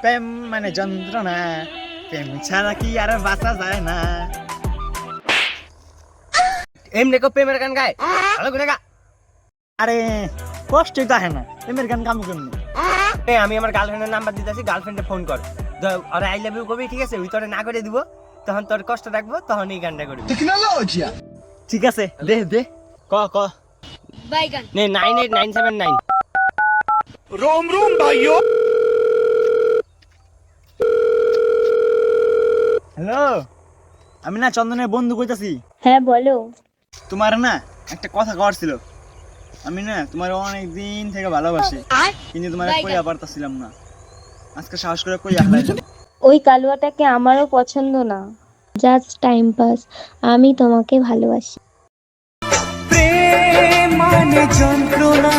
প্রেম মানে যন্ত্রণা, প্রেম ছাড়া কি আর বাঁচা যায় না। এমনি কো প্রেমের গান গায়, ভালো করে গা। আরে কষ্টই তো হয় না, প্রেমের গান গামু কেমনি? আমি আমার গার্লফ্রেন্ডের নাম্বার দিতেছি, গার্লফ্রেন্ডে ফোন কর, আরে আই লাভ ইউ কবি, ঠিক আছে? ওই তোরে না করে দিব, তখন তোর কষ্ট রাখবো, তখন এই গানটা করবি। ঠিক আছে, দে দে ক ক। বাইগান নে 98979। হ্যালো, আমি না চন্দনের বন্ধু কইতাছি। হ্যাঁ বলো। তোমার না একটা কথা কওয়ার ছিল। আমি না তোমার অনেক দিন থেকে ভালোবাসি, কিন্তু তোমার কইয়া পারতাছিলাম না। আজকে সাহস করে কই আহলাইলাম। ওই কালুয়াটাকে আমারও পছন্দ না, জাস্ট টাইম পাস। আমি তোমাকে ভালোবাসি। প্রেম মানে যন্ত্রণা,